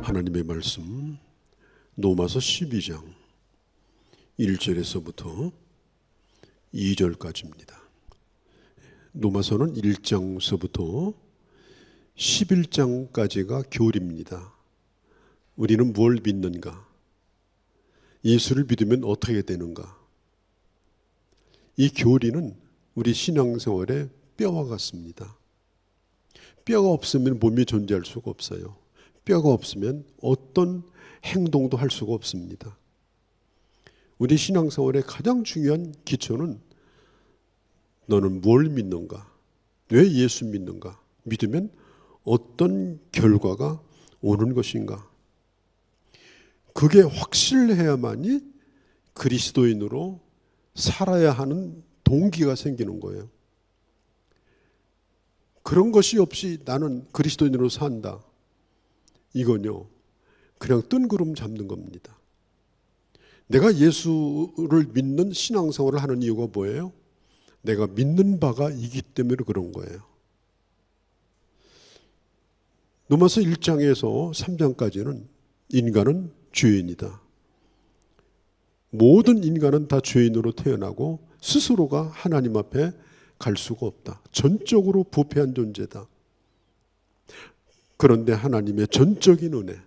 하나님의 말씀 로마서 12장 1절에서부터 2절까지입니다. 로마서는 1장서부터 11장까지가 교리입니다. 우리는 뭘 믿는가? 예수를 믿으면 어떻게 되는가? 이 교리는 우리 신앙생활의 뼈와 같습니다. 뼈가 없으면 몸이 존재할 수가 없어요. 뼈가 없으면 어떤 행동도 할 수가 없습니다. 우리 신앙생활의 가장 중요한 기초는 너는 뭘 믿는가? 왜 예수 믿는가? 믿으면 어떤 결과가 오는 것인가? 그게 확실해야만이 그리스도인으로 살아야 하는 동기가 생기는 거예요. 그런 것이 없이 나는 그리스도인으로 산다. 이건요, 그냥 뜬구름 잡는 겁니다. 내가 예수를 믿는 신앙생활을 하는 이유가 뭐예요? 내가 믿는 바가 있기 때문에 그런 거예요. 로마서 1장에서 3장까지는 인간은 죄인이다. 모든 인간은 다 죄인으로 태어나고 스스로가 하나님 앞에 갈 수가 없다. 전적으로 부패한 존재다. 그런데 하나님의 전적인 은혜,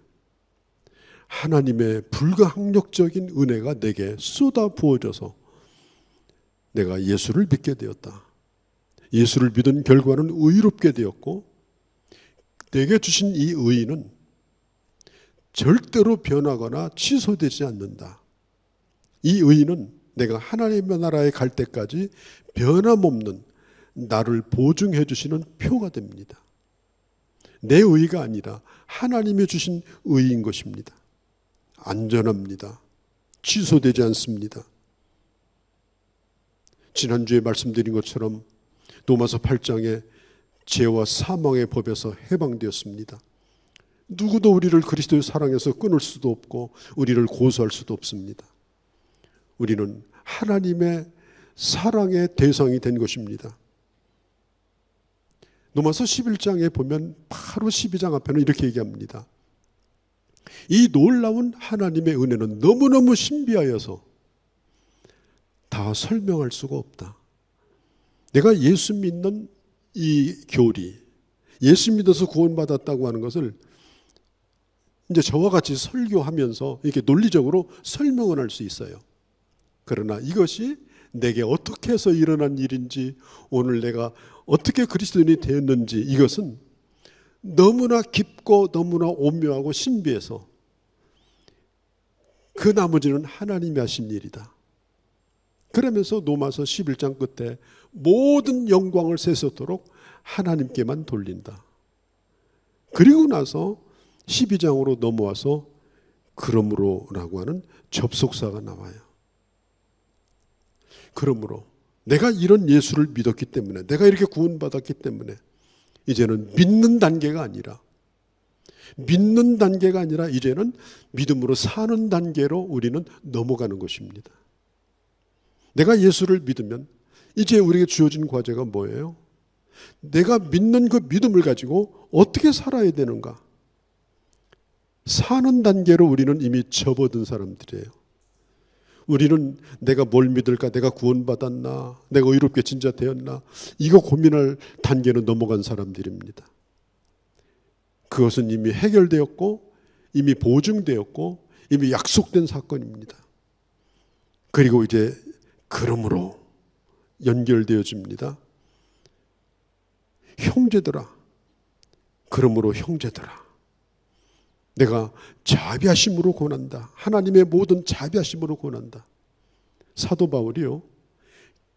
하나님의 불가항력적인 은혜가 내게 쏟아 부어져서 내가 예수를 믿게 되었다. 예수를 믿은 결과는 의롭게 되었고, 내게 주신 이 의는 절대로 변하거나 취소되지 않는다. 이 의는 내가 하나님의 나라에 갈 때까지 변함없는 나를 보증해 주시는 표가 됩니다. 내 의가 아니라 하나님이 주신 의인 것입니다. 안전합니다. 취소되지 않습니다. 지난주에 말씀드린 것처럼 로마서 8장에 죄와 사망의 법에서 해방되었습니다. 누구도 우리를 그리스도의 사랑에서 끊을 수도 없고 우리를 고소할 수도 없습니다. 우리는 하나님의 사랑의 대상이 된 것입니다. 로마서 11장에 보면 바로 12장 앞에는 이렇게 얘기합니다. 이 놀라운 하나님의 은혜는 너무너무 신비하여서 다 설명할 수가 없다. 내가 예수 믿는 이 교리, 예수 믿어서 구원받았다고 하는 것을 이제 저와 같이 설교하면서 이렇게 논리적으로 설명을 할 수 있어요. 그러나 이것이 내게 어떻게 해서 일어난 일인지, 오늘 내가 어떻게 그리스도인이 되었는지, 이것은 너무나 깊고 너무나 오묘하고 신비해서 그 나머지는 하나님이 하신 일이다. 그러면서 로마서 11장 끝에 모든 영광을 세세토록 하나님께만 돌린다. 그리고 나서 12장으로 넘어와서 그러므로라고 하는 접속사가 나와요. 그러므로 내가 이런 예수를 믿었기 때문에, 내가 이렇게 구원받았기 때문에 이제는 믿는 단계가 아니라 이제는 믿음으로 사는 단계로 우리는 넘어가는 것입니다. 내가 예수를 믿으면 이제 우리에게 주어진 과제가 뭐예요? 내가 믿는 그 믿음을 가지고 어떻게 살아야 되는가? 사는 단계로 우리는 이미 접어든 사람들이에요. 우리는 내가 뭘 믿을까? 내가 구원받았나? 내가 의롭게 진짜 되었나? 이거 고민할 단계는 넘어간 사람들입니다. 그것은 이미 해결되었고 이미 보증되었고 이미 약속된 사건입니다. 그리고 이제 그러므로 연결되어집니다. 형제들아, 그러므로 형제들아, 내가 자비하심으로 권한다. 하나님의 모든 자비하심으로 권한다. 사도 바울이요,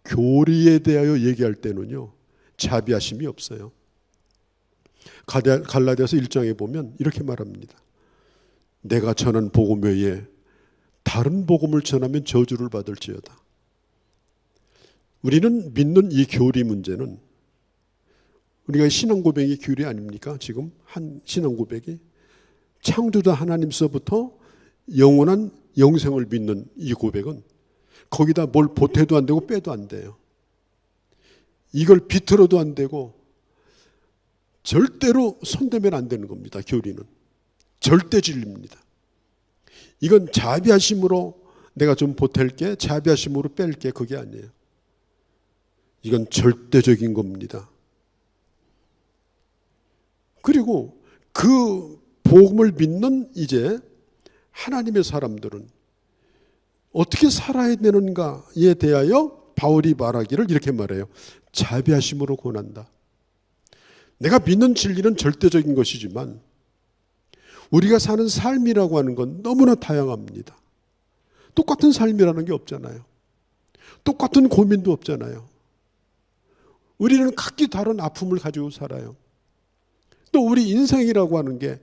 교리에 대하여 얘기할 때는요, 자비하심이 없어요. 갈라디아서 1장에 보면 이렇게 말합니다. 내가 전한 복음 외에 다른 복음을 전하면 저주를 받을지어다. 우리는 믿는 이 교리 문제는, 우리가 신앙 고백이 교리 아닙니까? 지금 한 신앙 고백이 창조자 하나님서부터 영원한 영생을 믿는 이 고백은 거기다 뭘 보태도 안 되고 빼도 안 돼요. 이걸 비틀어도 안 되고 절대로 손대면 안 되는 겁니다. 교리는 절대 진리입니다. 이건 자비하심으로 내가 좀 보탤게, 자비하심으로 뺄게, 그게 아니에요. 이건 절대적인 겁니다. 그리고 그 복음을 믿는 이제 하나님의 사람들은 어떻게 살아야 되는가에 대하여 바울이 말하기를 이렇게 말해요. 자비하심으로 권한다. 내가 믿는 진리는 절대적인 것이지만 우리가 사는 삶이라고 하는 건 너무나 다양합니다. 똑같은 삶이라는 게 없잖아요. 똑같은 고민도 없잖아요. 우리는 각기 다른 아픔을 가지고 살아요. 또 우리 인생이라고 하는 게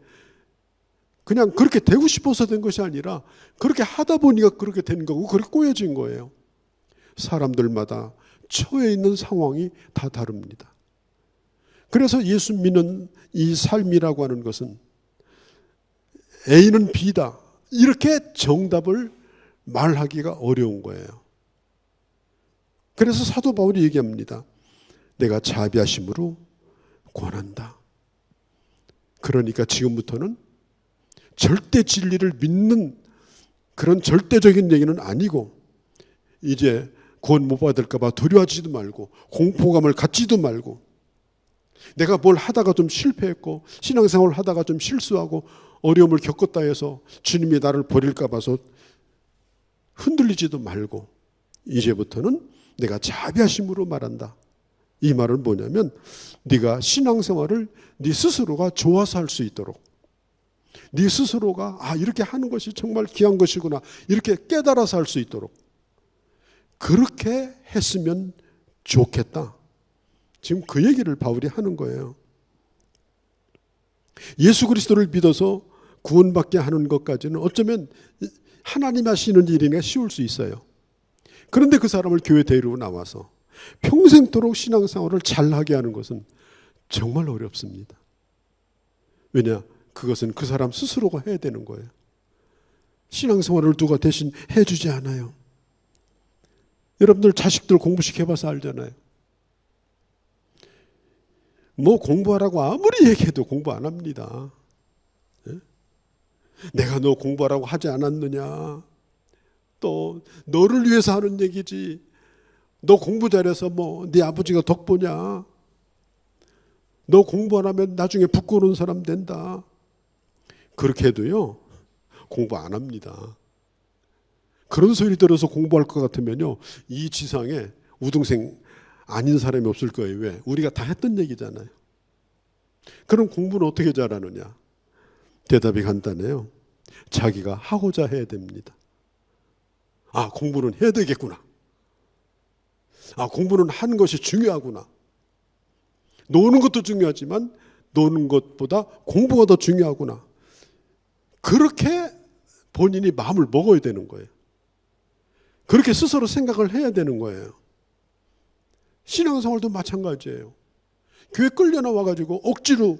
그냥 그렇게 되고 싶어서 된 것이 아니라 그렇게 하다 보니까 그렇게 된 거고 그렇게 꼬여진 거예요. 사람들마다 처해 있는 상황이 다 다릅니다. 그래서 예수 믿는 이 삶이라고 하는 것은 A는 B다, 이렇게 정답을 말하기가 어려운 거예요. 그래서 사도 바울이 얘기합니다. 내가 자비하심으로 권한다. 그러니까 지금부터는 절대 진리를 믿는 그런 절대적인 얘기는 아니고 이제 구원 못 받을까 봐 두려워하지도 말고 공포감을 갖지도 말고 내가 뭘 하다가 좀 실패했고 신앙생활을 하다가 좀 실수하고 어려움을 겪었다 해서 주님이 나를 버릴까 봐서 흔들리지도 말고 이제부터는 내가 자비하심으로 말한다. 이 말은 뭐냐면 네가 신앙생활을 네 스스로가 좋아서 할 수 있도록, 네 스스로가 이렇게 하는 것이 정말 귀한 것이구나 이렇게 깨달아서 할 수 있도록 그렇게 했으면 좋겠다. 지금 그 얘기를 바울이 하는 거예요. 예수 그리스도를 믿어서 구원받게 하는 것까지는 어쩌면 하나님 하시는 일이니까 쉬울 수 있어요. 그런데 그 사람을 교회 데리고 나와서 평생토록 신앙생활을 잘하게 하는 것은 정말 어렵습니다. 왜냐? 그것은 그 사람 스스로가 해야 되는 거예요. 신앙생활을 누가 대신 해주지 않아요. 여러분들 자식들 공부시켜봐서 알잖아요. 뭐 공부하라고 아무리 얘기해도 공부 안 합니다. 내가 너 공부하라고 하지 않았느냐. 또 너를 위해서 하는 얘기지. 너 공부 잘해서 뭐 네 아버지가 덕보냐. 너 공부 안 하면 나중에 부끄러운 사람 된다. 그렇게 해도요 공부 안 합니다. 그런 소리 들어서 공부할 것 같으면요 이 지상에 우등생 아닌 사람이 없을 거예요. 왜? 우리가 다 했던 얘기잖아요. 그럼 공부는 어떻게 잘하느냐? 대답이 간단해요. 자기가 하고자 해야 됩니다. 공부는 해야 되겠구나. 공부는 하는 것이 중요하구나. 노는 것도 중요하지만 노는 것보다 공부가 더 중요하구나. 그렇게 본인이 마음을 먹어야 되는 거예요. 그렇게 스스로 생각을 해야 되는 거예요. 신앙생활도 마찬가지예요. 교회 끌려 나와가지고 억지로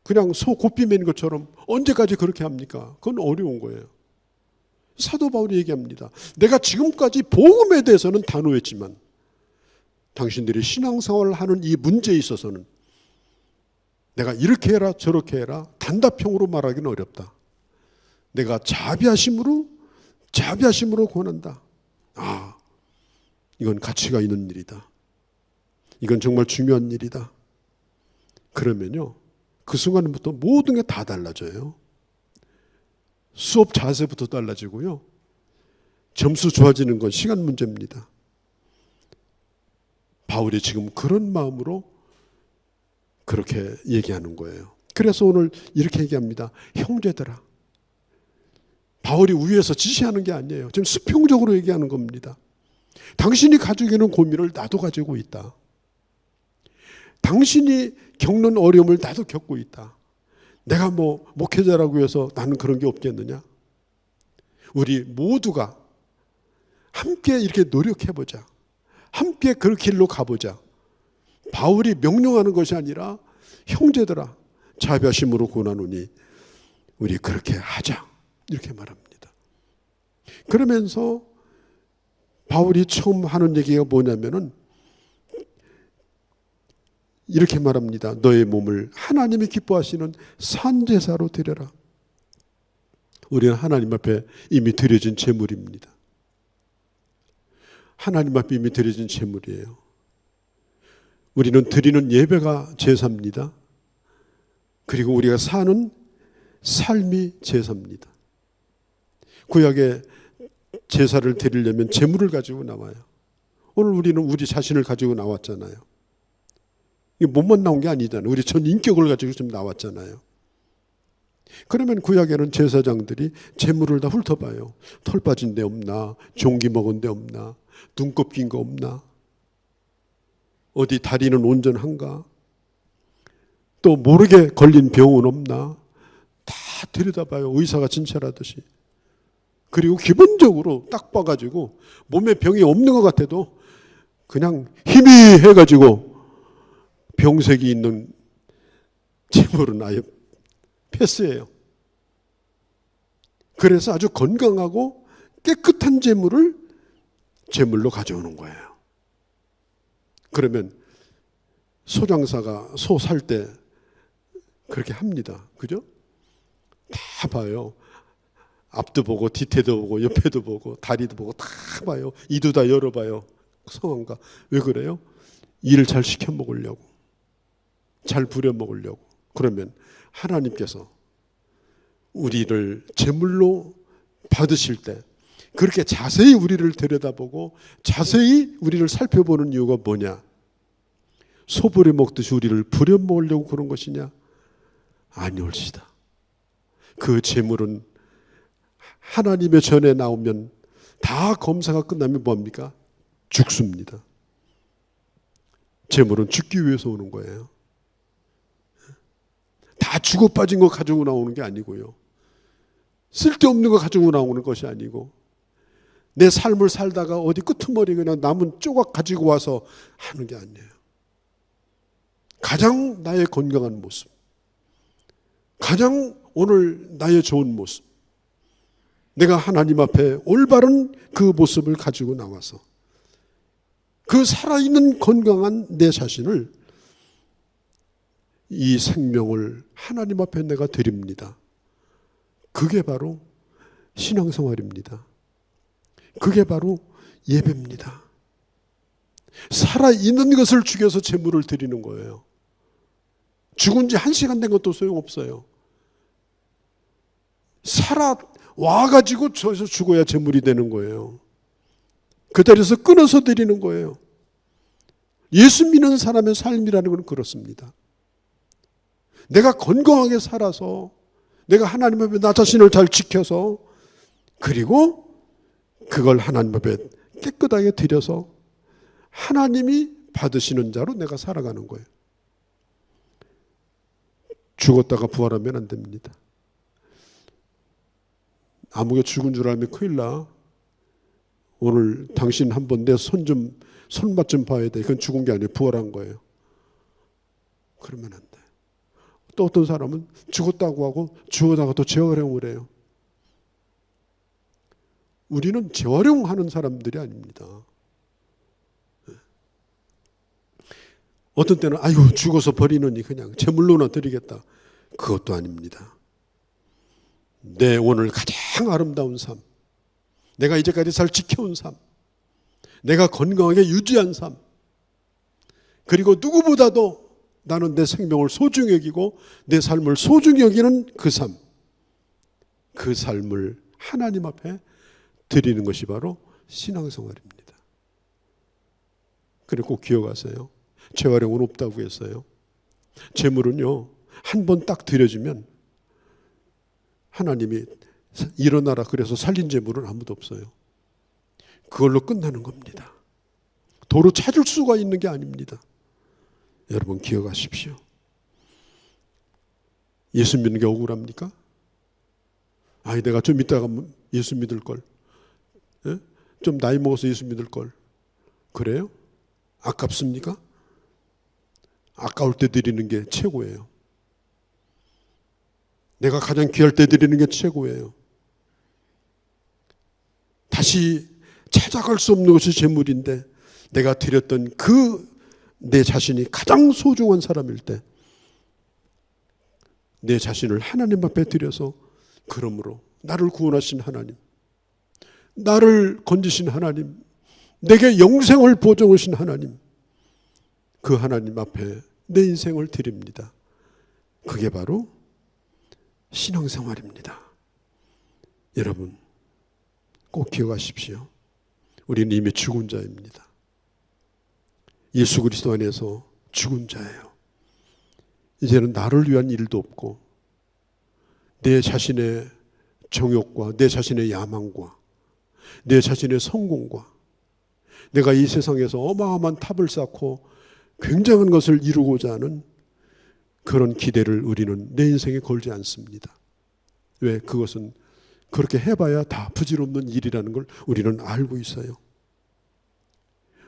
그냥 소 고삐 맨 것처럼 언제까지 그렇게 합니까? 그건 어려운 거예요. 사도 바울이 얘기합니다. 내가 지금까지 복음에 대해서는 단호했지만 당신들이 신앙생활을 하는 이 문제에 있어서는 내가 이렇게 해라 저렇게 해라 단답형으로 말하기는 어렵다. 내가 자비하심으로 권한다. 이건 가치가 있는 일이다. 이건 정말 중요한 일이다. 그러면요 그 순간부터 모든 게 다 달라져요. 수업 자세부터 달라지고요. 점수 좋아지는 건 시간 문제입니다. 바울이 지금 그런 마음으로 그렇게 얘기하는 거예요. 그래서 오늘 이렇게 얘기합니다. 형제들아. 바울이 위에서 지시하는 게 아니에요. 지금 수평적으로 얘기하는 겁니다. 당신이 가지고 있는 고민을 나도 가지고 있다. 당신이 겪는 어려움을 나도 겪고 있다. 내가 뭐 목회자라고 해서 나는 그런 게 없겠느냐? 우리 모두가 함께 이렇게 노력해보자. 함께 그 길로 가보자. 바울이 명령하는 것이 아니라 형제들아 자비하심으로 권하노니 우리 그렇게 하자. 이렇게 말합니다. 그러면서 바울이 처음 하는 얘기가 뭐냐면은 이렇게 말합니다. 너의 몸을 하나님이 기뻐하시는 산제사로 드려라. 우리는 하나님 앞에 이미 드려진 제물입니다. 하나님 앞에 이미 드려진 제물이에요. 우리는 드리는 예배가 제사입니다. 그리고 우리가 사는 삶이 제사입니다. 구약에 제사를 드리려면 제물을 가지고 나와요. 오늘 우리는 우리 자신을 가지고 나왔잖아요. 이게 몸만 나온 게 아니잖아요. 우리 전 인격을 가지고 좀 나왔잖아요. 그러면 구약에는 제사장들이 제물을 다 훑어봐요. 털 빠진 데 없나? 종기 먹은 데 없나? 눈곱 낀 거 없나? 어디 다리는 온전한가? 또 모르게 걸린 병은 없나? 다 들여다봐요. 의사가 진찰하듯이. 그리고 기본적으로 딱 봐가지고 몸에 병이 없는 것 같아도 그냥 희미해가지고 병색이 있는 제물은 아예 패스예요. 그래서 아주 건강하고 깨끗한 제물로 가져오는 거예요. 그러면 소장사가 소 살 때 그렇게 합니다. 그죠? 다 봐요. 앞도 보고 뒤태도 보고 옆에도 보고 다리도 보고 다 봐요. 이도 다 열어봐요. 성한가. 왜 그래요? 일을 잘 시켜 먹으려고. 잘 부려 먹으려고. 그러면 하나님께서 우리를 제물로 받으실 때 그렇게 자세히 우리를 들여다보고 자세히 우리를 살펴보는 이유가 뭐냐? 소부려 먹듯이 우리를 부려 먹으려고 그런 것이냐? 아니올시다. 그 제물은 하나님의 전에 나오면 다 검사가 끝나면 뭡니까? 죽습니다. 제물은 죽기 위해서 오는 거예요. 다 죽어 빠진 거 가지고 나오는 게 아니고요. 쓸데없는 거 가지고 나오는 것이 아니고 내 삶을 살다가 어디 끄트머리 그냥 남은 조각 가지고 와서 하는 게 아니에요. 가장 나의 건강한 모습, 가장 오늘 나의 좋은 모습, 내가 하나님 앞에 올바른 그 모습을 가지고 나와서 그 살아있는 건강한 내 자신을, 이 생명을 하나님 앞에 내가 드립니다. 그게 바로 신앙생활입니다. 그게 바로 예배입니다. 살아있는 것을 죽여서 제물을 드리는 거예요. 죽은 지 1시간 된 것도 소용없어요. 살아와가지고 저기서 죽어야 제물이 되는 거예요. 그 자리에서 끊어서 드리는 거예요. 예수 믿는 사람의 삶이라는 건 그렇습니다. 내가 건강하게 살아서 내가 하나님 앞에 나 자신을 잘 지켜서 그리고 그걸 하나님 앞에 깨끗하게 드려서 하나님이 받으시는 자로 내가 살아가는 거예요. 죽었다가 부활하면 안 됩니다. 아무개 죽은 줄 알면 큰일 나. 오늘 당신 한번 내 손맛 좀 봐야 돼. 그건 죽은 게 아니에요. 부활한 거예요. 그러면 안 돼. 또 어떤 사람은 죽었다고 하고 죽어다가 또 재활용을 해요. 우리는 재활용하는 사람들이 아닙니다. 어떤 때는 아유 죽어서 버리느니 그냥 제물로나 드리겠다. 그것도 아닙니다. 내 오늘 가장 아름다운 삶, 내가 이제까지 잘 지켜온 삶, 내가 건강하게 유지한 삶, 그리고 누구보다도 나는 내 생명을 소중히 여기고 내 삶을 소중히 여기는 그 삶, 그 삶을 하나님 앞에 드리는 것이 바로 신앙생활입니다. 그리고 꼭 기억하세요. 재활용은 없다고 했어요. 재물은요, 한 번 딱 드려지면 하나님이 일어나라 그래서 살린 재물은 아무도 없어요. 그걸로 끝나는 겁니다. 도로 찾을 수가 있는 게 아닙니다. 여러분 기억하십시오. 예수 믿는 게 억울합니까? 아이 내가 좀 이따가 예수 믿을 걸, 예? 좀 나이 먹어서 예수 믿을 걸. 그래요? 아깝습니까? 아까울 때 드리는 게 최고예요. 내가 가장 귀할 때 드리는 게 최고예요. 다시 찾아갈 수 없는 것이 재물인데 내가 드렸던 그 내 자신이 가장 소중한 사람일 때 내 자신을 하나님 앞에 드려서 그러므로 나를 구원하신 하나님, 나를 건지신 하나님, 내게 영생을 보증하신 하나님, 그 하나님 앞에 내 인생을 드립니다. 그게 바로 신앙생활입니다. 여러분 꼭 기억하십시오. 우리는 이미 죽은 자입니다. 예수 그리스도 안에서 죽은 자예요. 이제는 나를 위한 일도 없고 내 자신의 정욕과 내 자신의 야망과 내 자신의 성공과 내가 이 세상에서 어마어마한 탑을 쌓고 굉장한 것을 이루고자 하는 그런 기대를 우리는 내 인생에 걸지 않습니다. 왜? 그것은 그렇게 해봐야 다 부질없는 일이라는 걸 우리는 알고 있어요.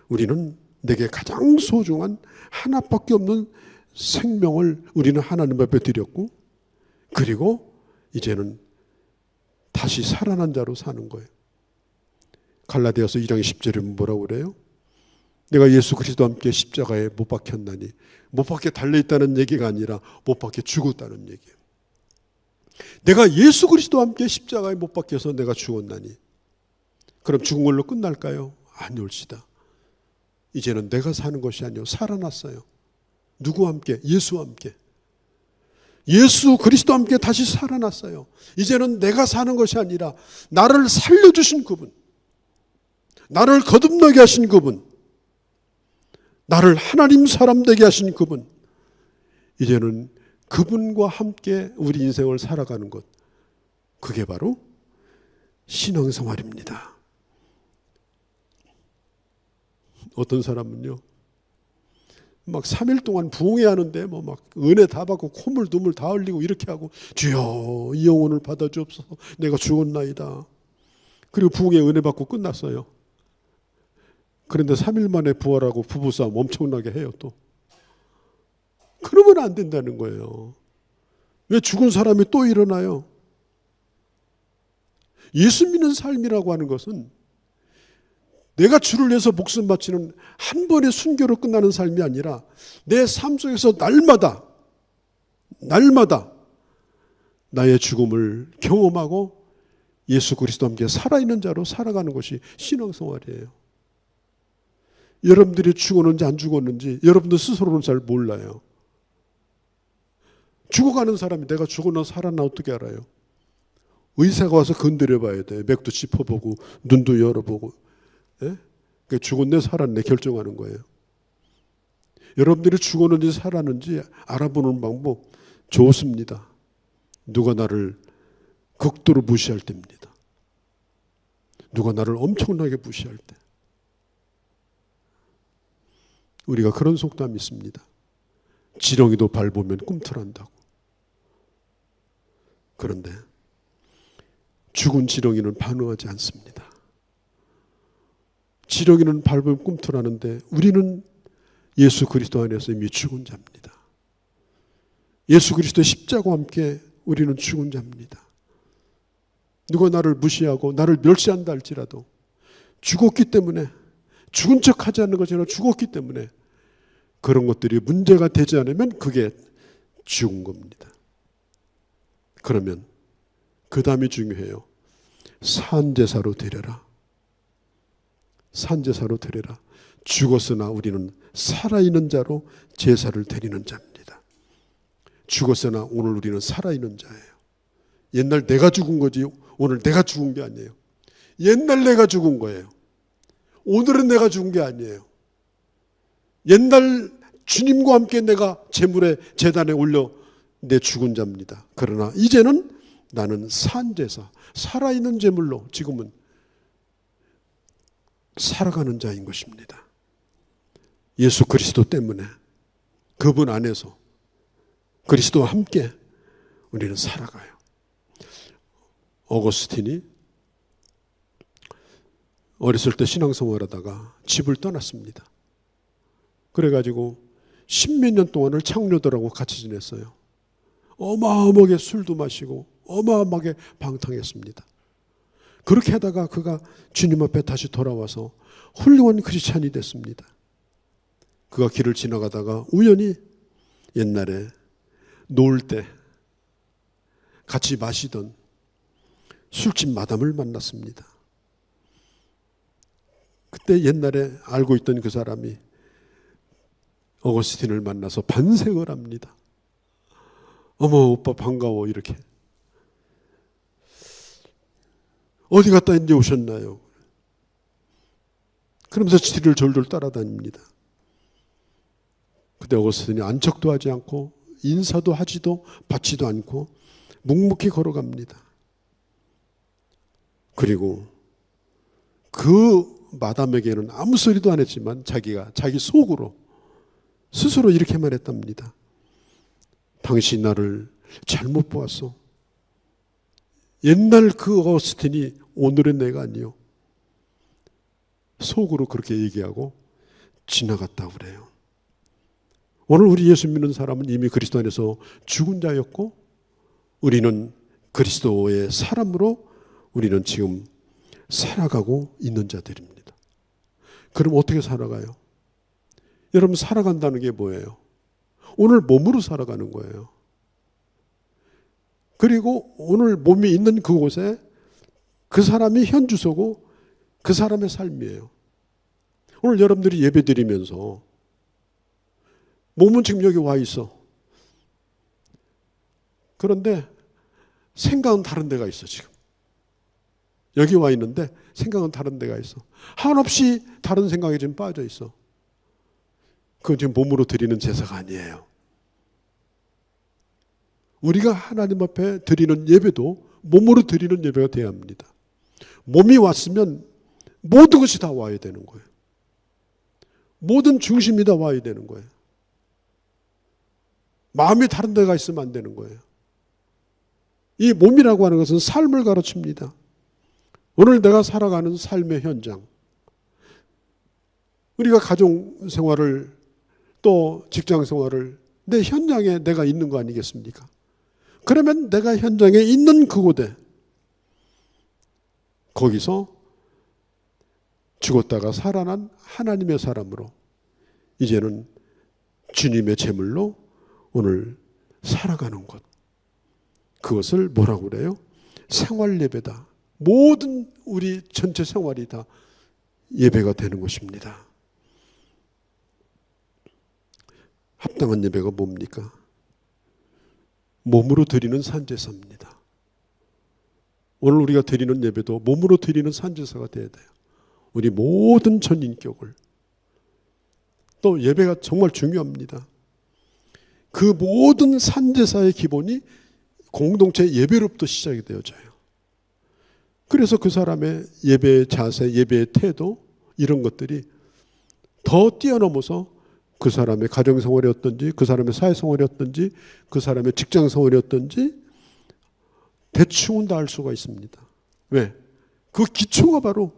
우리는 내게 가장 소중한 하나밖에 없는 생명을 우리는 하나님 앞에 드렸고, 그리고 이제는 다시 살아난 자로 사는 거예요. 갈라디아서 1장 10절에 뭐라고 그래요? 내가 예수 그리스도와 함께 십자가에 못 박혔나니, 못 박혀 달려있다는 얘기가 아니라 못 박혀 죽었다는 얘기예요. 내가 예수 그리스도와 함께 십자가에 못 박혀서 내가 죽었나니, 그럼 죽은 걸로 끝날까요? 아니올시다. 이제는 내가 사는 것이 아니요 살아났어요. 누구와 함께? 예수와 함께. 예수 그리스도와 함께 다시 살아났어요. 이제는 내가 사는 것이 아니라 나를 살려주신 그분, 나를 거듭나게 하신 그분, 나를 하나님 사람 되게 하신 그분, 이제는 그분과 함께 우리 인생을 살아가는 것, 그게 바로 신앙생활입니다. 어떤 사람은요, 막 3일 동안 부흥회 하는데 뭐 막 은혜 다 받고 콧물 눈물 다 흘리고 이렇게 하고, 주여 이 영혼을 받아주옵소서, 내가 죽었나이다. 그리고 부흥회 은혜 받고 끝났어요. 그런데 3일 만에 부활하고 부부싸움 엄청나게 해요 또. 그러면 안 된다는 거예요. 왜 죽은 사람이 또 일어나요? 예수 믿는 삶이라고 하는 것은 내가 주를 위해서 목숨 바치는 한 번의 순교로 끝나는 삶이 아니라 내 삶 속에서 날마다 나의 죽음을 경험하고 예수 그리스도와 함께 살아있는 자로 살아가는 것이 신앙생활이에요. 여러분들이 죽었는지 안 죽었는지 여러분들 스스로는 잘 몰라요. 죽어가는 사람이 내가 죽었나 살았나 어떻게 알아요? 의사가 와서 건드려 봐야 돼. 맥도 짚어보고 눈도 열어보고, 예? 그러니까 죽었네 살았네 결정하는 거예요. 여러분들이 죽었는지 살았는지 알아보는 방법 좋습니다. 누가 나를 극도로 무시할 때입니다. 누가 나를 엄청나게 무시할 때. 우리가 그런 속담이 있습니다. 지렁이도 밟으면 꿈틀한다고. 그런데 죽은 지렁이는 반응하지 않습니다. 지렁이는 밟으면 꿈틀하는데 우리는 예수 그리스도 안에서 이미 죽은 자입니다. 예수 그리스도의 십자가와 함께 우리는 죽은 자입니다. 누가 나를 무시하고 나를 멸시한다 할지라도 죽었기 때문에, 죽은 척 하지 않는 것이 아니라 죽었기 때문에 그런 것들이 문제가 되지 않으면 그게 죽은 겁니다. 그러면 그 다음이 중요해요. 산제사로 드려라. 산제사로 드려라. 죽었으나 우리는 살아있는 자로 제사를 드리는 자입니다. 죽었으나 오늘 우리는 살아있는 자예요. 옛날 내가 죽은 거지 오늘 내가 죽은 게 아니에요. 옛날 내가 죽은 거예요. 오늘은 내가 죽은 게 아니에요. 옛날 주님과 함께 내가 제물에 제단에 올려 내 죽은 자입니다. 그러나 이제는 나는 산제사, 살아있는 제물로 지금은 살아가는 자인 것입니다. 예수 그리스도 때문에, 그분 안에서 그리스도와 함께 우리는 살아가요. 어거스틴이 어렸을 때 신앙생활하다가 집을 떠났습니다. 그래가지고 10몇 년 동안을 창녀들하고 같이 지냈어요. 어마어마하게 술도 마시고 어마어마하게 방탕했습니다. 그렇게 하다가 그가 주님 앞에 다시 돌아와서 훌륭한 크리스찬이 됐습니다. 그가 길을 지나가다가 우연히 옛날에 놀 때 같이 마시던 술집 마담을 만났습니다. 그때 옛날에 알고 있던 그 사람이 어거스틴을 만나서 반색을 합니다. 어머, 오빠 반가워. 이렇게. 어디 갔다 이제 오셨나요? 그러면서 뒤를 졸졸 따라다닙니다. 그때 어거스틴이 안척도 하지 않고 인사도 하지도 받지도 않고 묵묵히 걸어갑니다. 그리고 그 마담에게는 아무 소리도 안 했지만 자기가 자기 속으로 스스로 이렇게 말했답니다. 당신 나를 잘못 보았어. 옛날 그 어거스틴이 오늘의 내가 아니요. 속으로 그렇게 얘기하고 지나갔다고 그래요. 오늘 우리 예수 믿는 사람은 이미 그리스도 안에서 죽은 자였고 우리는 그리스도의 사람으로 우리는 지금 살아가고 있는 자들입니다. 그럼 어떻게 살아가요? 여러분, 살아간다는 게 뭐예요? 오늘 몸으로 살아가는 거예요. 그리고 오늘 몸이 있는 그곳에 그 사람이 현주소고 그 사람의 삶이에요. 오늘 여러분들이 예배 드리면서 몸은 지금 여기 와 있어. 그런데 생각은 다른 데가 있어. 지금 여기 와 있는데 생각은 다른 데가 있어. 한없이 다른 생각에 지금 빠져 있어. 그건 지금 몸으로 드리는 제사가 아니에요. 우리가 하나님 앞에 드리는 예배도 몸으로 드리는 예배가 돼야 합니다. 몸이 왔으면 모든 것이 다 와야 되는 거예요. 모든 중심이 다 와야 되는 거예요. 마음이 다른 데가 있으면 안 되는 거예요. 이 몸이라고 하는 것은 삶을 가르칩니다. 오늘 내가 살아가는 삶의 현장, 우리가 가정 생활을 또 직장 생활을 내 현장에 내가 있는 거 아니겠습니까? 그러면 내가 현장에 있는 그곳에 거기서 죽었다가 살아난 하나님의 사람으로 이제는 주님의 제물로 오늘 살아가는 것, 그것을 뭐라고 그래요? 생활 예배다. 모든 우리 전체 생활이 다 예배가 되는 것입니다. 합당한 예배가 뭡니까? 몸으로 드리는 산제사입니다. 오늘 우리가 드리는 예배도 몸으로 드리는 산제사가 되어야 돼요. 우리 모든 전인격을. 또 예배가 정말 중요합니다. 그 모든 산제사의 기본이 공동체 예배로부터 시작이 되어져요. 그래서 그 사람의 예배의 자세, 예배의 태도, 이런 것들이 더 뛰어넘어서 그 사람의 가정생활이 어떤지, 그 사람의 사회생활이 어떤지, 그 사람의 직장생활이 어떤지 대충은 다 알 수가 있습니다. 왜? 그 기초가 바로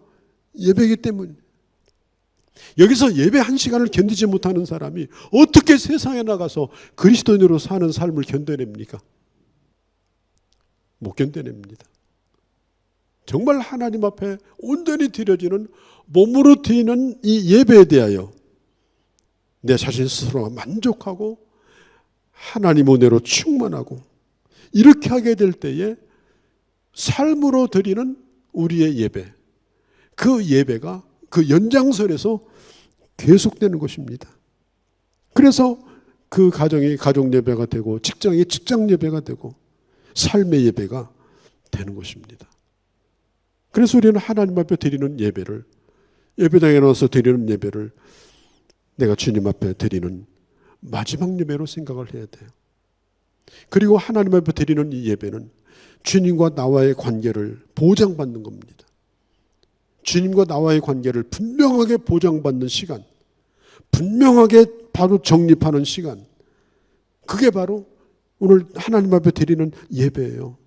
예배이기 때문에. 여기서 예배 한 시간을 견디지 못하는 사람이 어떻게 세상에 나가서 그리스도인으로 사는 삶을 견뎌냅니까? 못 견뎌냅니다. 정말 하나님 앞에 온전히 드려지는 몸으로 드리는 이 예배에 대하여 내 자신 스스로가 만족하고 하나님 은혜로 충만하고 이렇게 하게 될 때에 삶으로 드리는 우리의 예배, 그 예배가 그 연장선에서 계속되는 것입니다. 그래서 그 가정이 가정 예배가 되고 직장이 직장 예배가 되고 삶의 예배가 되는 것입니다. 그래서 우리는 하나님 앞에 드리는 예배를, 예배당에 나와서 드리는 예배를 내가 주님 앞에 드리는 마지막 예배로 생각을 해야 돼요. 그리고 하나님 앞에 드리는 이 예배는 주님과 나와의 관계를 보장받는 겁니다. 주님과 나와의 관계를 분명하게 보장받는 시간, 분명하게 바로 정립하는 시간, 그게 바로 오늘 하나님 앞에 드리는 예배예요.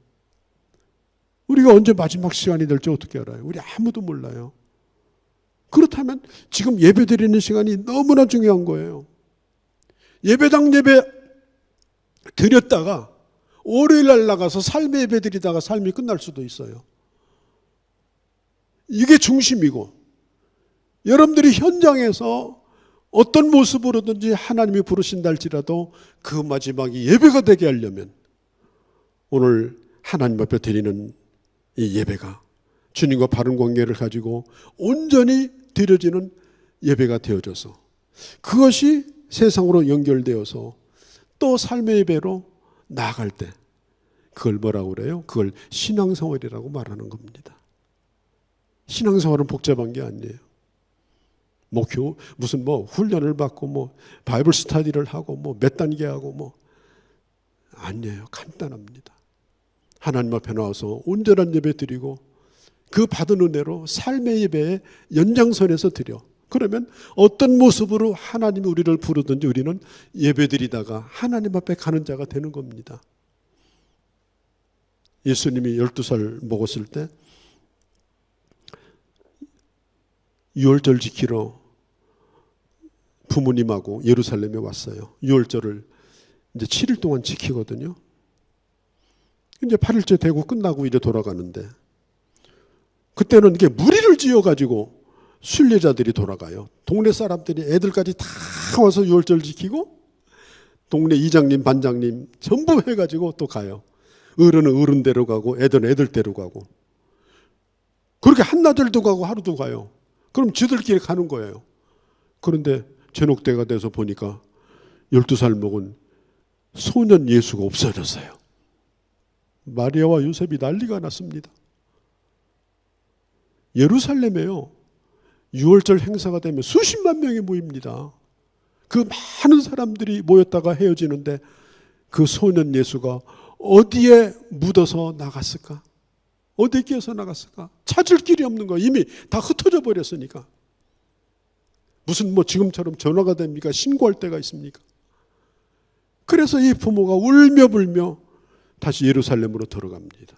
우리가 언제 마지막 시간이 될지 어떻게 알아요? 우리 아무도 몰라요. 그렇다면 지금 예배 드리는 시간이 너무나 중요한 거예요. 예배당 예배 드렸다가 월요일 날 나가서 삶의 예배 드리다가 삶이 끝날 수도 있어요. 이게 중심이고, 여러분들이 현장에서 어떤 모습으로든지 하나님이 부르신다 할지라도 그 마지막이 예배가 되게 하려면 오늘 하나님 앞에 드리는 이 예배가 주님과 바른 관계를 가지고 온전히 드려지는 예배가 되어져서 그것이 세상으로 연결되어서 또 삶의 예배로 나아갈 때 그걸 뭐라고 그래요? 그걸 신앙생활이라고 말하는 겁니다. 신앙생활은 복잡한 게 아니에요. 무슨 훈련을 받고 바이블 스터디를 하고 몇 단계 하고 아니에요. 간단합니다. 하나님 앞에 나와서 온전한 예배 드리고 그 받은 은혜로 삶의 예배의 연장선에서 드려. 그러면 어떤 모습으로 하나님이 우리를 부르든지 우리는 예배 드리다가 하나님 앞에 가는 자가 되는 겁니다. 예수님이 12살 먹었을 때 유월절 지키러 부모님하고 예루살렘에 왔어요. 유월절을 이제 7일 동안 지키거든요. 이제 8일째 되고 끝나고 이제 돌아가는데 그때는 이게 무리를 지어가지고 순례자들이 돌아가요. 동네 사람들이 애들까지 다 와서 유월절 지키고 동네 이장님, 반장님 전부 해가지고 또 가요. 어른은 어른대로 가고 애들은 애들대로 가고 그렇게 한나절도 가고 하루도 가요. 그럼 지들끼리 가는 거예요. 그런데 저녁 때가 돼서 보니까 12살 먹은 소년 예수가 없어졌어요. 마리아와 요셉이 난리가 났습니다. 예루살렘에요. 6월절 행사가 되면 수십만 명이 모입니다. 그 많은 사람들이 모였다가 헤어지는데 그 소년 예수가 어디에 묻어서 나갔을까? 어디에 끼어서 나갔을까? 찾을 길이 없는 거야. 이미 다 흩어져 버렸으니까. 무슨 지금처럼 전화가 됩니까? 신고할 때가 있습니까? 그래서 이 부모가 울며 불며 다시 예루살렘으로 들어갑니다.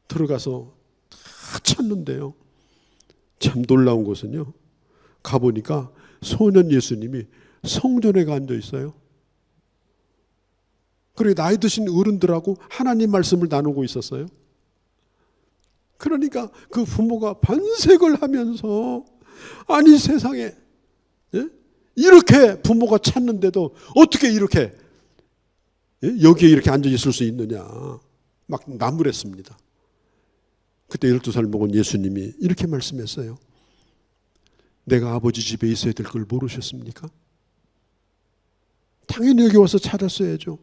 들어가서 다 찾는데요. 참 놀라운 것은요. 가보니까 소년 예수님이 성전에 앉아 있어요. 그리고 나이 드신 어른들하고 하나님 말씀을 나누고 있었어요. 그러니까 그 부모가 반색을 하면서 아니 세상에 이렇게 부모가 찾는데도 어떻게 이렇게 여기에 이렇게 앉아 있을 수 있느냐 막 나무랬습니다. 그때 12살 먹은 예수님이 이렇게 말씀했어요. 내가 아버지 집에 있어야 될 걸 모르셨습니까? 당연히 여기 와서 찾았어야죠.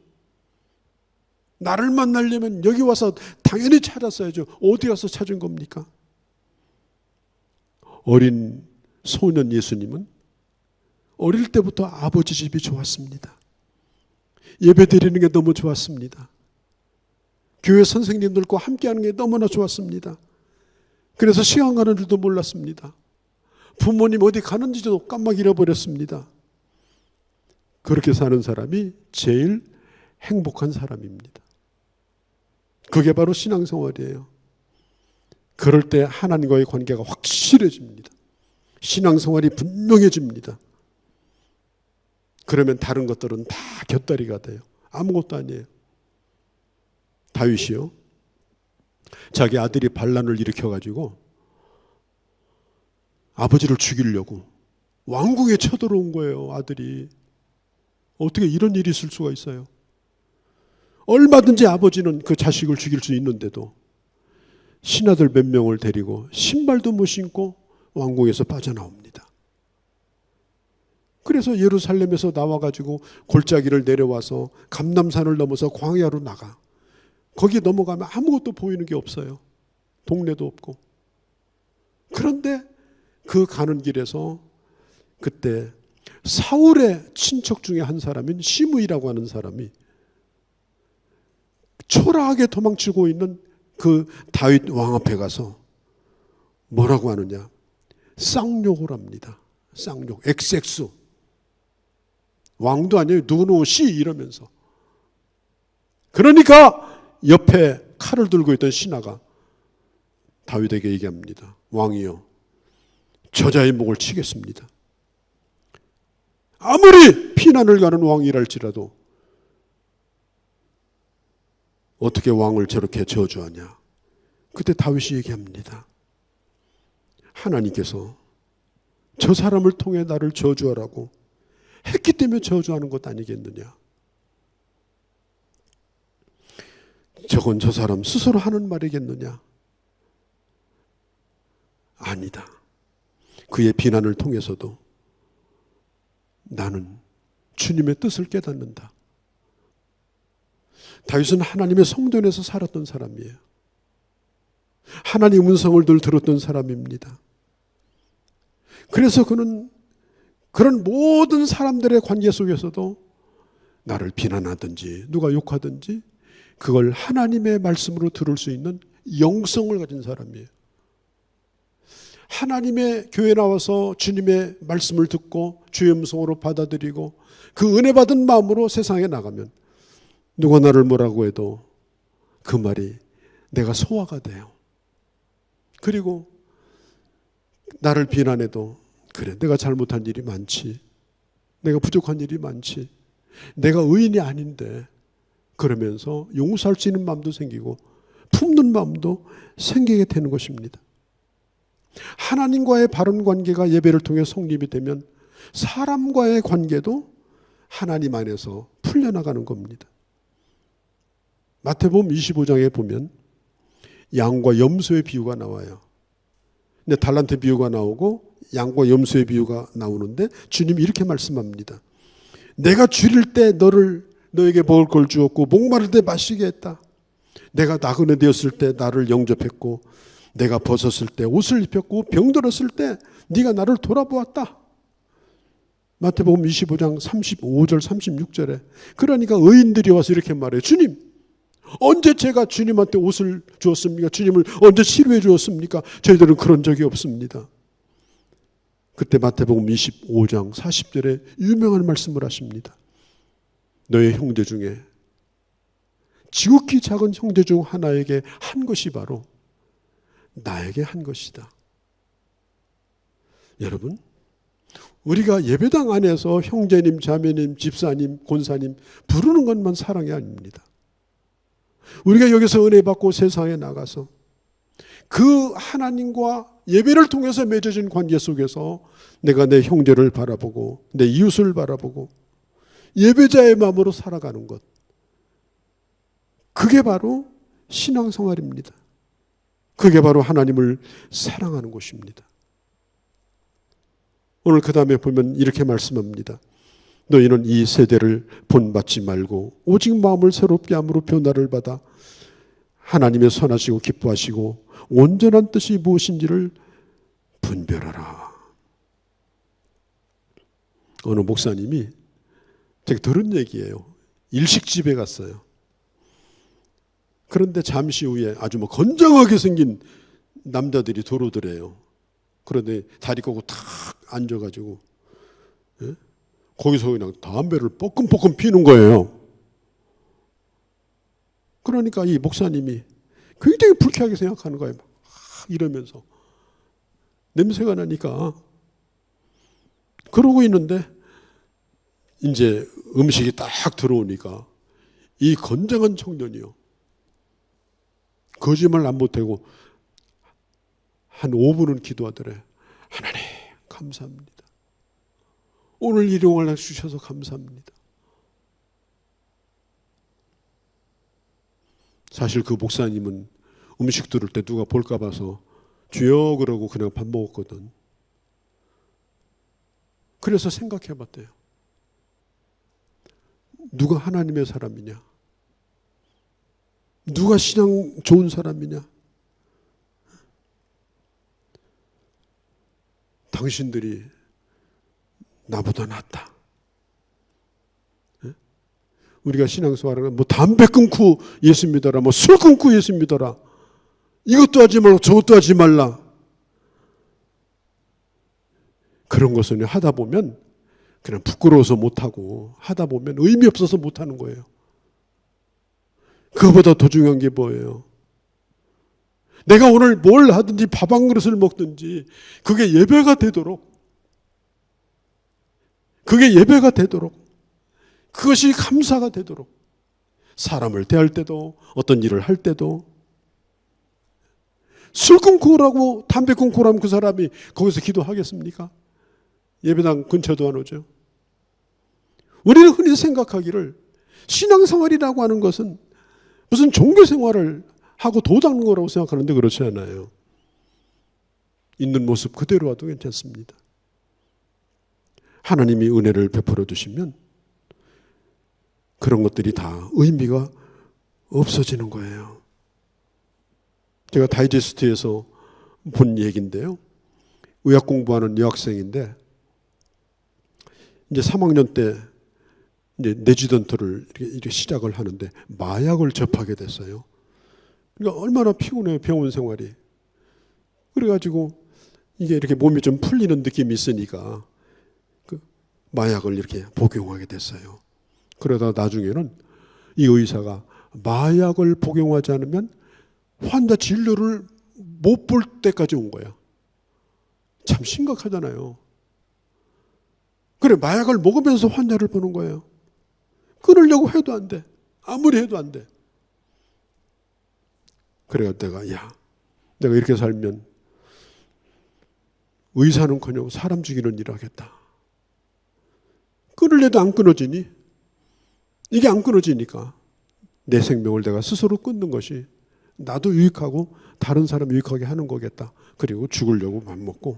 나를 만나려면 여기 와서 당연히 찾았어야죠. 어디 가서 찾은 겁니까? 어린 소년 예수님은 어릴 때부터 아버지 집이 좋았습니다. 예배 드리는 게 너무 좋았습니다. 교회 선생님들과 함께하는 게 너무나 좋았습니다. 그래서 시간 가는 줄도 몰랐습니다. 부모님 어디 가는지도 깜빡 잃어버렸습니다. 그렇게 사는 사람이 제일 행복한 사람입니다. 그게 바로 신앙생활이에요. 그럴 때 하나님과의 관계가 확실해집니다. 신앙생활이 분명해집니다. 그러면 다른 것들은 다 곁다리가 돼요. 아무것도 아니에요. 다윗이요. 자기 아들이 반란을 일으켜가지고 아버지를 죽이려고 왕궁에 쳐들어온 거예요. 아들이. 어떻게 이런 일이 있을 수가 있어요. 얼마든지 아버지는 그 자식을 죽일 수 있는데도 신하들 몇 명을 데리고 신발도 못 신고 왕궁에서 빠져나옵니다. 그래서 예루살렘에서 나와가지고 골짜기를 내려와서 감람산을 넘어서 광야로 나가. 거기 넘어가면 아무것도 보이는 게 없어요. 동네도 없고. 그런데 그 가는 길에서 그때 사울의 친척 중에 한 사람인 시므이라고 하는 사람이 초라하게 도망치고 있는 그 다윗 왕 앞에 가서 뭐라고 하느냐? 쌍욕을 합니다. 쌍욕, XX. 왕도 아니에요. 누구누구 씨 이러면서. 그러니까 옆에 칼을 들고 있던 신하가 다윗에게 얘기합니다. 왕이여, 저자의 목을 치겠습니다. 아무리 피난을 가는 왕이랄지라도 어떻게 왕을 저렇게 저주하냐. 그때 다윗이 얘기합니다. 하나님께서 저 사람을 통해 나를 저주하라고 했기 때문에 저주하는 것 아니겠느냐. 저 저건 저 사람 스스로 하는 말이겠느냐? 아니다. 그의 비난을 통해서도 나는 주님의 뜻을 깨닫는다. 다윗은 하나님의 성전에서 살았던 사람이에요. 하나님의 음성을 늘 들었던 사람입니다. 그래서 그는 그런 모든 사람들의 관계 속에서도 나를 비난하든지 누가 욕하든지 그걸 하나님의 말씀으로 들을 수 있는 영성을 가진 사람이에요. 하나님의 교회에 나와서 주님의 말씀을 듣고 주의 음성으로 받아들이고 그 은혜 받은 마음으로 세상에 나가면 누가 나를 뭐라고 해도 그 말이 내가 소화가 돼요. 그리고 나를 비난해도 그래, 내가 잘못한 일이 많지, 내가 부족한 일이 많지, 내가 의인이 아닌데, 그러면서 용서할 수 있는 마음도 생기고 품는 마음도 생기게 되는 것입니다. 하나님과의 바른 관계가 예배를 통해 성립이 되면 사람과의 관계도 하나님 안에서 풀려나가는 겁니다. 마태복음 25장에 보면 양과 염소의 비유가 나와요. 근데 달란트 비유가 나오고 양과 염소의 비유가 나오는데 주님이 이렇게 말씀합니다. 내가 줄일 때 너에게 먹을 걸 주었고 목마를 때 마시게 했다. 내가 나그네 되었을 때 나를 영접했고 내가 벗었을 때 옷을 입혔고 병들었을 때 네가 나를 돌아보았다. 마태복음 25장 35절 36절에 그러니까 의인들이 와서 이렇게 말해요. 주님, 언제 제가 주님한테 옷을 주었습니까? 주님을 언제 치료해 주었습니까? 저희들은 그런 적이 없습니다. 그때 마태복음 25장 40절에 유명한 말씀을 하십니다. 너의 형제 중에 지극히 작은 형제 중 하나에게 한 것이 바로 나에게 한 것이다. 여러분, 우리가 예배당 안에서 형제님, 자매님, 집사님, 권사님 부르는 것만 사랑이 아닙니다. 우리가 여기서 은혜 받고 세상에 나가서 그 하나님과 예배를 통해서 맺어진 관계 속에서 내가 내 형제를 바라보고 내 이웃을 바라보고 예배자의 마음으로 살아가는 것, 그게 바로 신앙생활입니다. 그게 바로 하나님을 사랑하는 것입니다. 오늘 그 다음에 보면 이렇게 말씀합니다. 너희는 이 세대를 본받지 말고 오직 마음을 새롭게 함으로 변화를 받아 하나님의 선하시고 기뻐하시고 온전한 뜻이 무엇인지를 분별하라. 어느 목사님이 제가 들은 얘기예요. 일식집에 갔어요. 그런데 잠시 후에 아주 건장하게 생긴 남자들이 들어오더래요. 그런데 다리 꼬고 탁 앉아가지고 거기서 그냥 담배를 뻐끔뻐끔 피는 거예요. 그러니까 이 목사님이 굉장히 불쾌하게 생각하는 거예요. 막 이러면서 냄새가 나니까. 그러고 있는데 이제 음식이 딱 들어오니까 이 건장한 청년이요, 거짓말 안 못하고 한 5분은 기도하더래. 하나님 감사합니다. 오늘 일용할 주셔서 감사합니다. 사실 그 목사님은 음식 들을 때 누가 볼까 봐서 주여 그러고 그냥 밥 먹었거든. 그래서 생각해 봤대요. 누가 하나님의 사람이냐? 누가 신앙 좋은 사람이냐? 당신들이 나보다 낫다. 우리가 신앙생활은 담배 끊고 예수 믿어라, 술 끊고 예수 믿어라, 이것도 하지 말고 저것도 하지 말라. 그런 것은 하다 보면 그냥 부끄러워서 못하고 하다 보면 의미 없어서 못하는 거예요. 그거보다 더 중요한 게 뭐예요? 내가 오늘 뭘 하든지 밥 한 그릇을 먹든지 그게 예배가 되도록, 그것이 감사가 되도록, 사람을 대할 때도 어떤 일을 할 때도 술 끊고 오라고 담배 끊고 오라면 그 사람이 거기서 기도하겠습니까? 예배당 근처도 안 오죠. 우리는 흔히 생각하기를 신앙생활이라고 하는 것은 무슨 종교 생활을 하고 도 닦는 거라고 생각하는데 그렇지 않아요. 있는 모습 그대로 와도 괜찮습니다. 하나님이 은혜를 베풀어 주시면 그런 것들이 다 의미가 없어지는 거예요. 제가 다이제스트에서 본 얘기인데요. 의학 공부하는 여학생인데 이제 3학년 때 이제 레지던트를 이렇게 시작을 하는데 마약을 접하게 됐어요. 그러니까 얼마나 피곤해요, 병원 생활이. 그래가지고 이게 이렇게 몸이 좀 풀리는 느낌이 있으니까 그 마약을 이렇게 복용하게 됐어요. 그러다 나중에는 이 의사가 마약을 복용하지 않으면 환자 진료를 못 볼 때까지 온 거야. 참 심각하잖아요. 그래, 마약을 먹으면서 환자를 보는 거예요. 끊으려고 해도 안 돼. 아무리 해도 안 돼. 그래가 내가 이렇게 살면 의사는커녕 사람 죽이는 일을 하겠다. 끊으려도 안 끊어지니? 이게 안 끊어지니까 내 생명을 내가 스스로 끊는 것이 나도 유익하고 다른 사람 유익하게 하는 거겠다. 그리고 죽으려고 맘먹고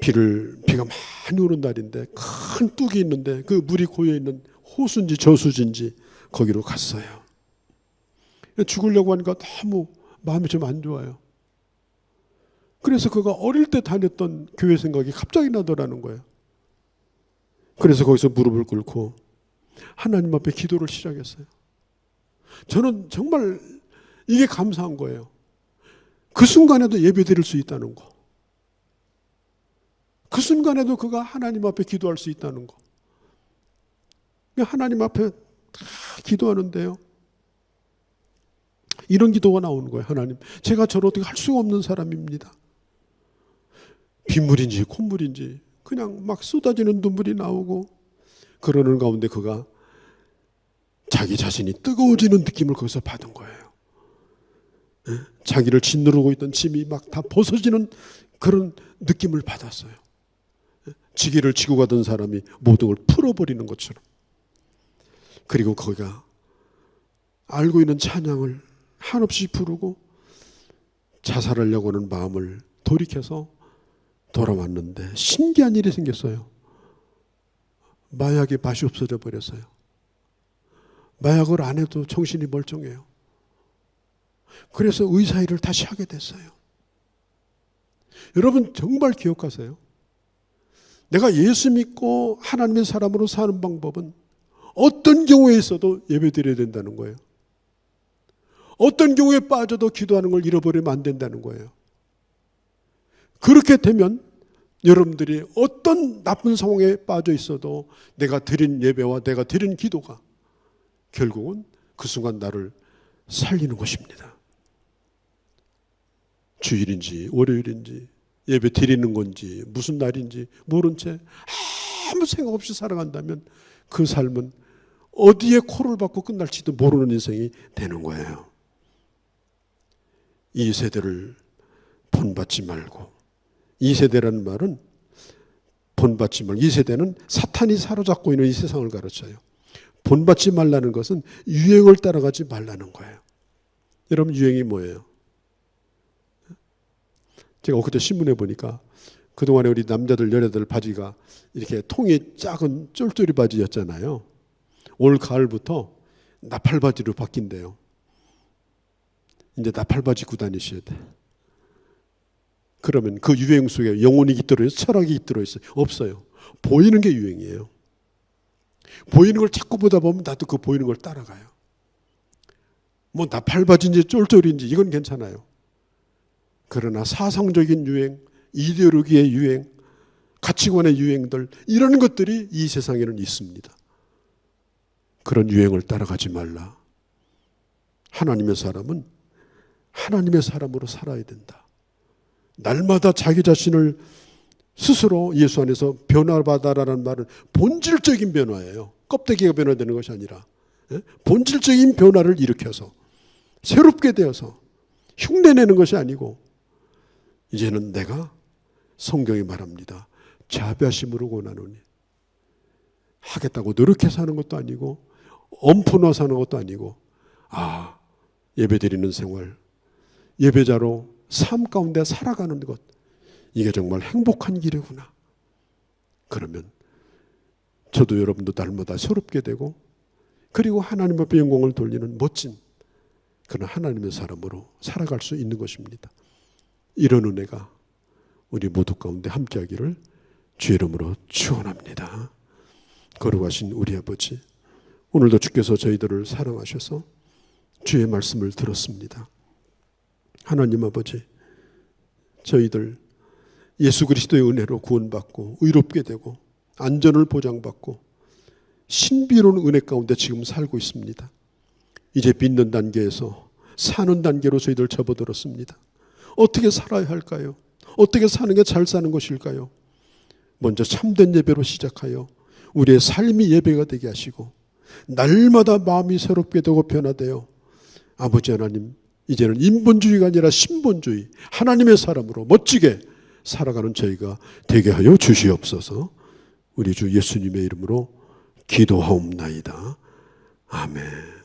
비가 많이 오는 날인데 큰 뚝이 있는데 그 물이 고여있는 호수인지 저수지인지 거기로 갔어요. 죽으려고 하니까 너무 마음이 좀 안 좋아요. 그래서 그가 어릴 때 다녔던 교회 생각이 갑자기 나더라는 거예요. 그래서 거기서 무릎을 꿇고 하나님 앞에 기도를 시작했어요. 저는 정말 이게 감사한 거예요. 그 순간에도 예배 드릴 수 있다는 거. 그 순간에도 그가 하나님 앞에 기도할 수 있다는 거. 하나님 앞에 다 기도하는데요. 이런 기도가 나오는 거예요. 하나님, 제가 저를 어떻게 할 수가 없는 사람입니다. 빗물인지 콧물인지 그냥 막 쏟아지는 눈물이 나오고 그러는 가운데 그가 자기 자신이 뜨거워지는 느낌을 거기서 받은 거예요. 자기를 짓누르고 있던 짐이 막 다 벗어지는 그런 느낌을 받았어요. 지게를 지고 가던 사람이 모든 걸 풀어버리는 것처럼. 그리고 거기가 알고 있는 찬양을 한없이 부르고 자살하려고 하는 마음을 돌이켜서 돌아왔는데 신기한 일이 생겼어요. 마약의 맛이 없어져 버렸어요. 마약을 안 해도 정신이 멀쩡해요. 그래서 의사 일을 다시 하게 됐어요. 여러분 정말 기억하세요. 내가 예수 믿고 하나님의 사람으로 사는 방법은 어떤 경우에 있어도 예배드려야 된다는 거예요. 어떤 경우에 빠져도 기도하는 걸 잃어버리면 안 된다는 거예요. 그렇게 되면 여러분들이 어떤 나쁜 상황에 빠져 있어도 내가 드린 예배와 내가 드린 기도가 결국은 그 순간 나를 살리는 것입니다. 주일인지 월요일인지 예배 드리는 건지 무슨 날인지 모른 채 아무 생각 없이 살아간다면 그 삶은 어디에 코를 박고 끝날지도 모르는 인생이 되는 거예요. 이 세대를 본받지 말고, 이 세대라는 말은 본받지 말고, 이 세대는 사탄이 사로잡고 있는 이 세상을 가르쳐요. 본받지 말라는 것은 유행을 따라가지 말라는 거예요. 여러분 유행이 뭐예요? 제가 엊그제 신문에 보니까 그동안에 우리 남자들 여자들 바지가 이렇게 통이 작은 쫄쫄이 바지였잖아요. 올 가을부터 나팔바지로 바뀐대요. 이제 나팔바지 입고 다니셔야 돼. 그러면 그 유행 속에 영혼이 깃들어 있어요? 철학이 깃들어 있어요? 없어요. 보이는 게 유행이에요. 보이는 걸 자꾸 보다 보면 나도 그 보이는 걸 따라가요. 뭐 나팔바지인지 쫄쫄인지 이건 괜찮아요. 그러나 사상적인 유행, 이데올로기의 유행, 가치관의 유행들 이런 것들이 이 세상에는 있습니다. 그런 유행을 따라가지 말라. 하나님의 사람은 하나님의 사람으로 살아야 된다. 날마다 자기 자신을 스스로 예수 안에서 변화받아라는 말은 본질적인 변화예요. 껍데기가 변화되는 것이 아니라 본질적인 변화를 일으켜서 새롭게 되어서 흉내내는 것이 아니고 이제는 내가 성경이 말합니다. 자비하심으로 권하노니 하겠다고 노력해서 하는 것도 아니고 엄fun어 사는 것도 아니고, 예배드리는 생활, 예배자로 삶 가운데 살아가는 것, 이게 정말 행복한 길이구나. 그러면 저도 여러분도 날마다 새롭게 되고, 그리고 하나님 앞에 영광을 돌리는 멋진 그런 하나님의 사람으로 살아갈 수 있는 것입니다. 이런 은혜가 우리 모두 가운데 함께하기를 주의 이름으로 축원합니다. 거룩하신 우리 아버지, 오늘도 주께서 저희들을 사랑하셔서 주의 말씀을 들었습니다. 하나님 아버지, 저희들 예수 그리스도의 은혜로 구원받고 의롭게 되고 안전을 보장받고 신비로운 은혜 가운데 지금 살고 있습니다. 이제 빚는 단계에서 사는 단계로 저희들 접어들었습니다. 어떻게 살아야 할까요? 어떻게 사는 게 잘 사는 것일까요? 먼저 참된 예배로 시작하여 우리의 삶이 예배가 되게 하시고 날마다 마음이 새롭게 되고 변화되어 아버지 하나님, 이제는 인본주의가 아니라 신본주의, 하나님의 사람으로 멋지게 살아가는 저희가 되게 하여 주시옵소서. 우리 주 예수님의 이름으로 기도하옵나이다. 아멘.